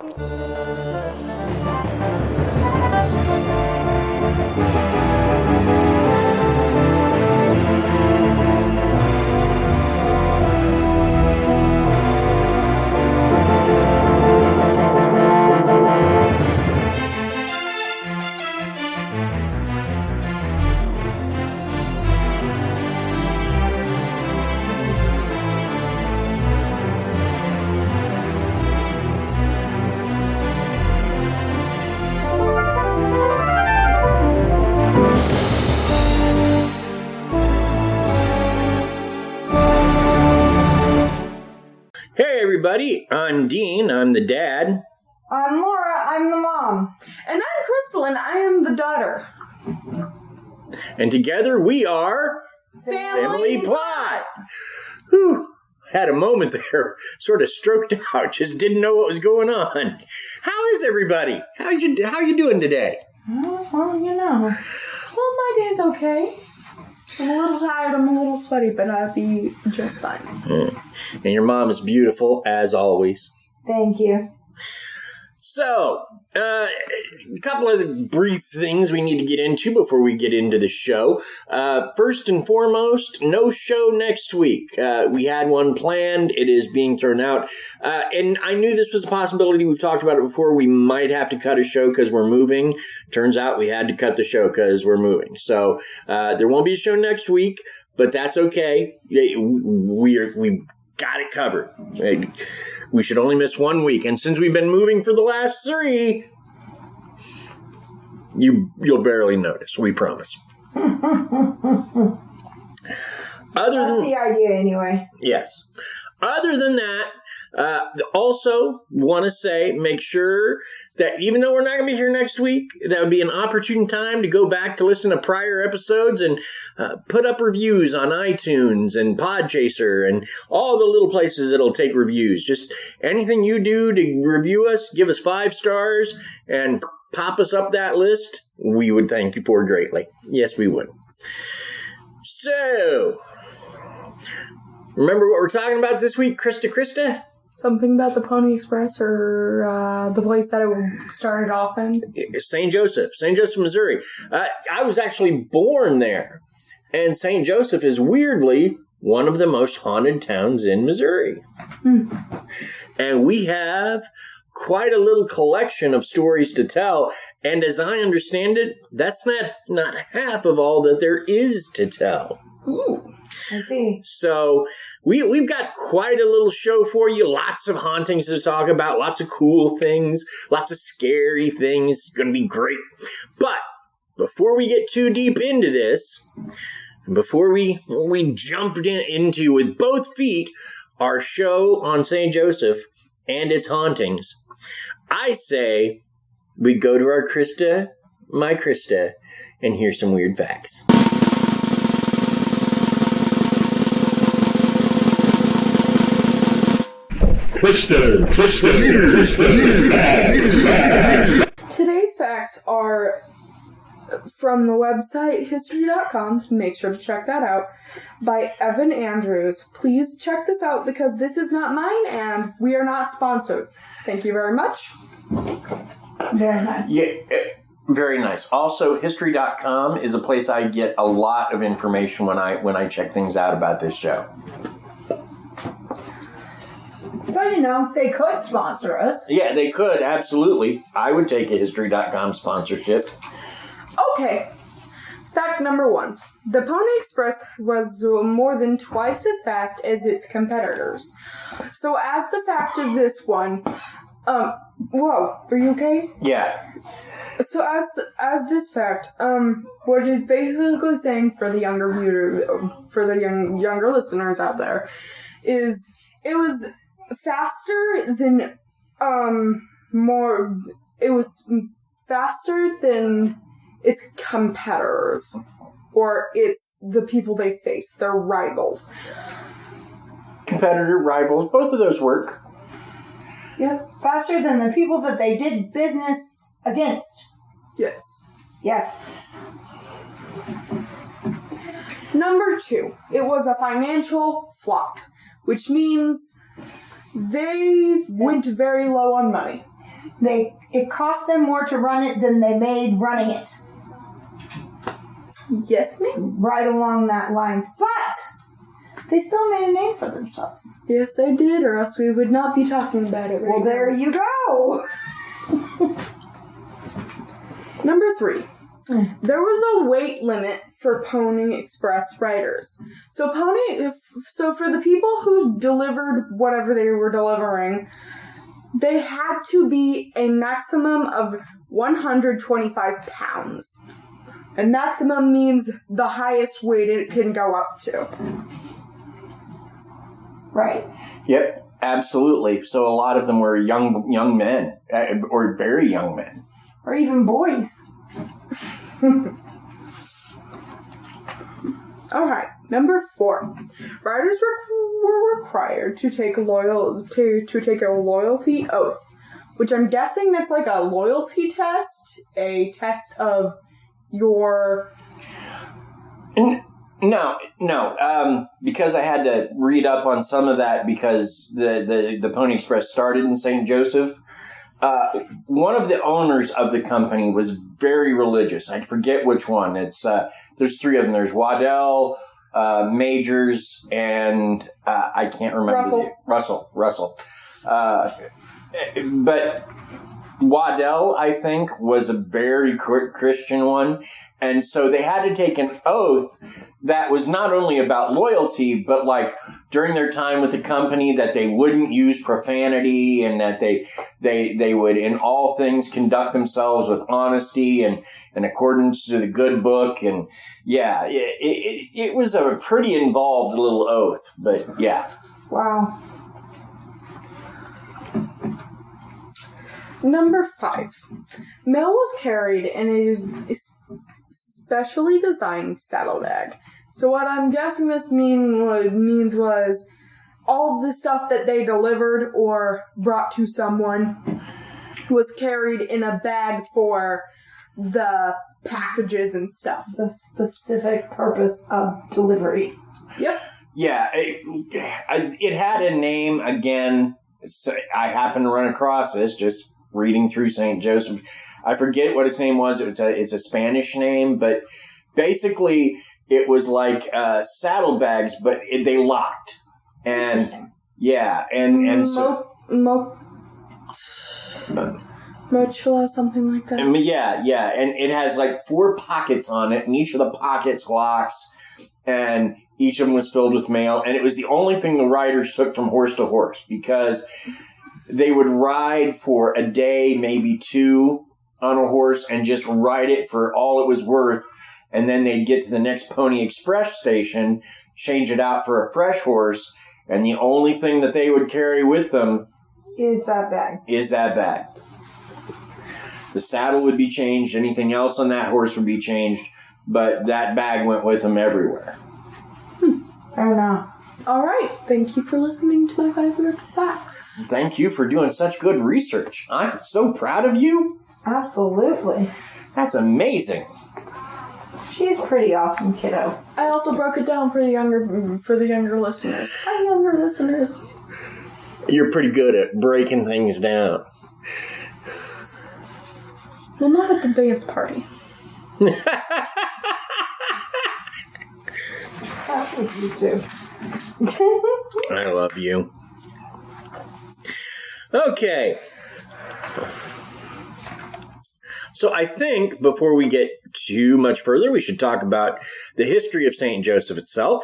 Hey everybody, I'm Dean, I'm the dad. I'm Laura, I'm the mom. And I'm Crystal, and I am the daughter. And together we are... Family Plot! Whew, had a moment there, sort of stroked out, just didn't know what was going on. How is everybody? How you doing today? Oh, well, you know. Well, my day's okay. I'm a little tired, I'm a little sweaty, but I'll be just fine. And your mom is beautiful, as always. Thank you. So, a couple of brief things we need to get into before we get into the show. First and foremost, no show next week. We had one planned. It is being thrown out. And I knew this was a possibility. We've talked about it before. We might have to cut a show because we're moving. Turns out we had to cut the show because we're moving. So, there won't be a show next week, but that's okay. We got it covered. We should only miss 1 week. And since we've been moving for the last 3, you'll barely notice. We promise. That's the idea anyway. Yes. Other than that, also want to say, make sure that even though we're not going to be here next week, that would be an opportune time to go back to listen to prior episodes and put up reviews on iTunes and Podchaser and all the little places that'll take reviews. Just anything you do to review us, give us 5 stars, and pop us up that list, we would thank you for greatly. Yes, we would. So... remember what we're talking about this week, Krysta? Something about the Pony Express or the place that it started off in? St. Joseph, Missouri. I was actually born there. And St. Joseph is weirdly one of the most haunted towns in Missouri. And we have quite a little collection of stories to tell. And as I understand it, that's not half of all that there is to tell. Ooh. I see. So we've got quite a little show for you. Lots of hauntings to talk about. Lots of cool things. Lots of scary things. It's going to be great. But before we get too deep into this, before we jump into with both feet our show on St. Joseph and its hauntings, I say we go to our Krysta, my Krysta, and hear some weird facts. Krysta. Today's facts are from the website history.com. Make sure to check that out. By Evan Andrews. Please check this out because this is not mine and we are not sponsored. Thank you very much. Very nice. Yeah, very nice. Also, history.com is a place I get a lot of information when I check things out about this show. So, you know, they could sponsor us. Yeah, they could, absolutely. I would take a history.com sponsorship. Okay. Fact number 1. The Pony Express was more than twice as fast as its competitors. So as the fact of this one, whoa, are you okay? Yeah. So as this fact, what it's basically saying for the younger younger listeners out there is it was faster than its competitors, or it's the people they face, their rivals. Competitor, rivals, both of those work. Yep, faster than the people that they did business against. Yes. Yes. Number 2, it was a financial flop, which means they went very low on money. it cost them more to run it than they made running it. Yes, ma'am. Right along that lines. But they still made a name for themselves. Yes, they did, or else we would not be talking about it right Well, there now. you go. Number 3. There was a weight limit for Pony Express riders. So for the people who delivered whatever they were delivering, they had to be a maximum of 125 pounds. And maximum means the highest weight it can go up to. Right. Yep, absolutely. So a lot of them were young men, or very young men. Or even boys. Alright, number 4. Riders were required to take a loyalty oath, which I'm guessing that's like a loyalty test, a test of your... No, because I had to read up on some of that because the Pony Express started in St. Joseph. One of the owners of the company was very religious. I forget which one. It's there's 3 of them. There's Waddell, Majors, and I can't remember. Russell. But Waddell, I think, was a very Christian one. And so they had to take an oath that was not only about loyalty, but like during their time with the company that they wouldn't use profanity and that they would in all things conduct themselves with honesty and in accordance to the good book. And yeah, it was a pretty involved little oath, but yeah. Wow. Number 5. Mail was carried in a specially designed saddlebag. So what I'm guessing this means was all the stuff that they delivered or brought to someone was carried in a bag for the packages and stuff. The specific purpose of delivery. Yep. Yeah, it had a name again. So I happened to run across this just reading through St. Joseph. I forget what its name was. It's a Spanish name, but basically it was like saddlebags, but they locked. And yeah, and so mochila, something like that. Yeah, and it has like 4 pockets on it, and each of the pockets locks, and each of them was filled with mail, and it was the only thing the riders took from horse to horse because they would ride for a day, maybe 2 on a horse and just ride it for all it was worth. And then they'd get to the next Pony Express station, change it out for a fresh horse. And the only thing that they would carry with them is that bag. The saddle would be changed. Anything else on that horse would be changed. But that bag went with them everywhere. Fair enough. All right. Thank you for listening to my 5 weird facts. Thank you for doing such good research. I'm so proud of you. Absolutely. That's amazing. She's pretty awesome, kiddo. I also broke it down for the younger listeners. Hi, younger listeners. You're pretty good at breaking things down. Well, not at the dance party. That was you too. I love you. Okay. So I think before we get too much further, we should talk about the history of St. Joseph itself.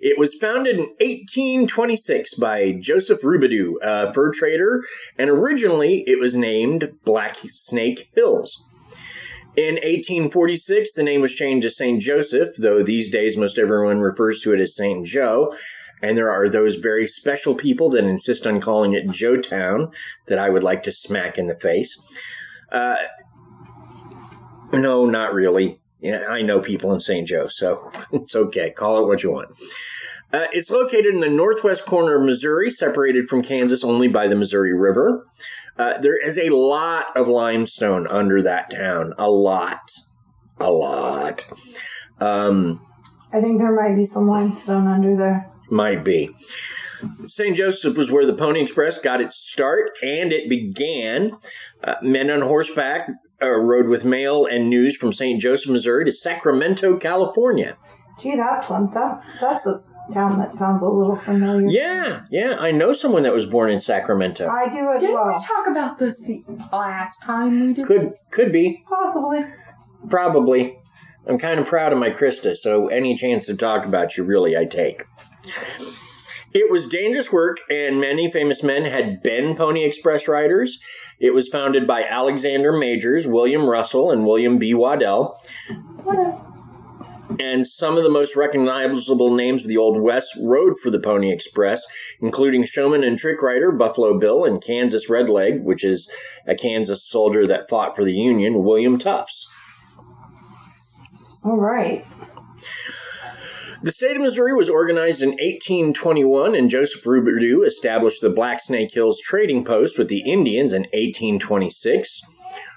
It was founded in 1826 by Joseph Roubidoux, a fur trader, and originally it was named Black Snake Hills. In 1846, the name was changed to St. Joseph, though these days most everyone refers to it as St. Joe. And there are those very special people that insist on calling it Joetown that I would like to smack in the face. No, not really. Yeah, I know people in St. Joe, so it's okay. Call it what you want. It's located in the northwest corner of Missouri, separated from Kansas only by the Missouri River. There is a lot of limestone under that town. A lot. I think there might be some limestone under there. Might be. St. Joseph was where the Pony Express got its start, and it began. Men on horseback rode with mail and news from St. Joseph, Missouri to Sacramento, California. Gee, that's a town that sounds a little familiar. Yeah, I know someone that was born in Sacramento. I do as Didn't well. we talk about this the last time we did this? Could be. Possibly. Probably. I'm kind of proud of my Krysta, so any chance to talk about you, really, I take. It was dangerous work, and many famous men had been Pony Express riders. It was founded by Alexander Majors, William Russell, and William B. Waddell. And some of the most recognizable names of the Old West rode for the Pony Express, including showman and trick rider Buffalo Bill and Kansas Redleg, which is a Kansas soldier that fought for the Union, William Tufts. All right. The state of Missouri was organized in 1821, and Joseph Robidoux established the Black Snake Hills Trading Post with the Indians in 1826.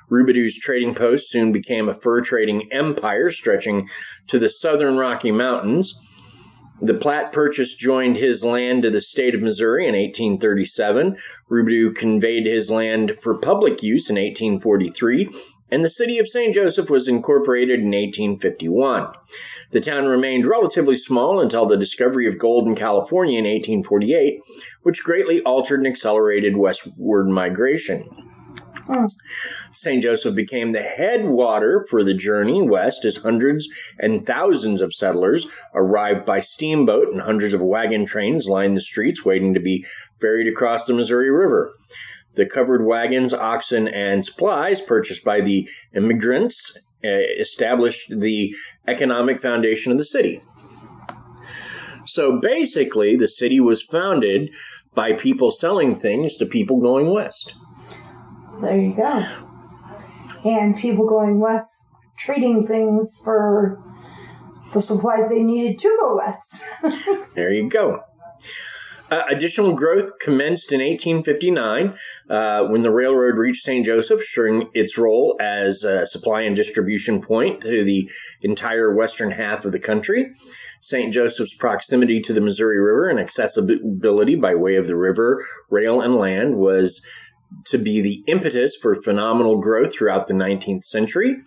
Robidoux's trading post soon became a fur-trading empire stretching to the southern Rocky Mountains. The Platte Purchase joined his land to the state of Missouri in 1837. Robidoux conveyed his land for public use in 1843, and the city of St. Joseph was incorporated in 1851. The town remained relatively small until the discovery of gold in California in 1848, which greatly altered and accelerated westward migration. St. Joseph became the headwater for the journey west as hundreds and thousands of settlers arrived by steamboat, and hundreds of wagon trains lined the streets waiting to be ferried across the Missouri River. The covered wagons, oxen, and supplies purchased by the immigrants established the economic foundation of the city. So basically, the city was founded by people selling things to people going west. There you go. And people going west trading things for the supplies they needed to go west. There you go. Additional growth commenced in 1859 when the railroad reached St. Joseph, assuring its role as a supply and distribution point to the entire western half of the country. St. Joseph's proximity to the Missouri River and accessibility by way of the river, rail, and land was to be the impetus for phenomenal growth throughout the 19th century.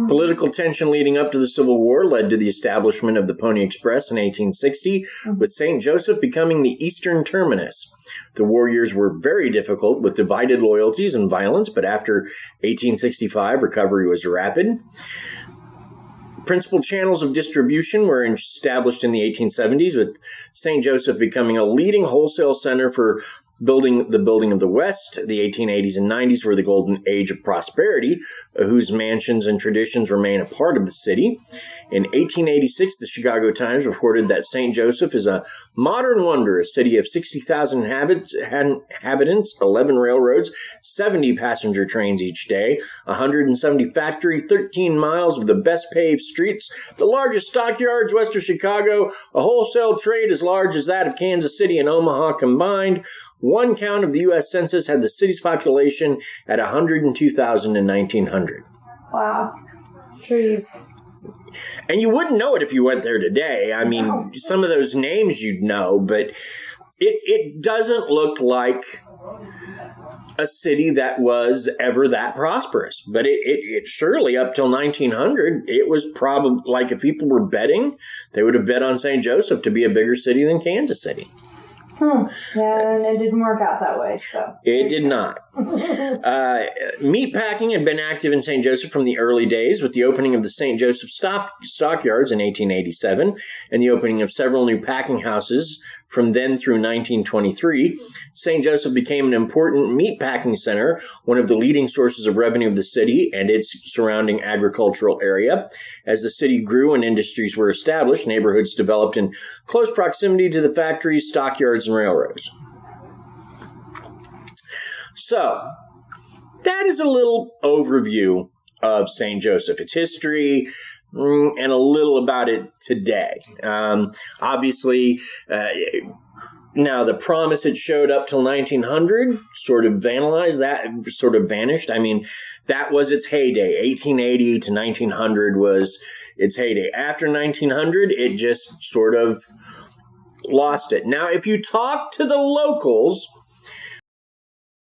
Political tension leading up to the Civil War led to the establishment of the Pony Express in 1860, with St. Joseph becoming the eastern terminus. The war years were very difficult, with divided loyalties and violence, but after 1865, recovery was rapid. Principal channels of distribution were established in the 1870s, with St. Joseph becoming a leading wholesale center for the building of the West. The 1880s and 90s were the golden age of prosperity, whose mansions and traditions remain a part of the city. In 1886, the Chicago Times reported that St. Joseph is a modern wonder, a city of 60,000 inhabitants, 11 railroads, 70 passenger trains each day, 170 factory, 13 miles of the best paved streets, the largest stockyards west of Chicago, a wholesale trade as large as that of Kansas City and Omaha combined. One count of the U.S. Census had the city's population at 102,000 in 1900. Wow. Jeez. And you wouldn't know it if you went there today. I mean, some of those names you'd know, but it doesn't look like a city that was ever that prosperous. But it surely, up till 1900, it was probably, like, if people were betting, they would have bet on St. Joseph to be a bigger city than Kansas City. Yeah, and it didn't work out that way, so. It did not. Meat packing had been active in St. Joseph from the early days, with the opening of the St. Joseph stockyards in 1887 and the opening of several new packing houses from then through 1923. St. Joseph became an important meat packing center, one of the leading sources of revenue of the city and its surrounding agricultural area. As the city grew and industries were established, neighborhoods developed in close proximity to the factories, stockyards, and railroads. So, that is a little overview of St. Joseph, its history, and a little about it today. Obviously, now the promise it showed up till 1900 sort of vanished. I mean, that was its heyday. 1880 to 1900 was its heyday. After 1900, it just sort of lost it. Now, if you talk to the locals,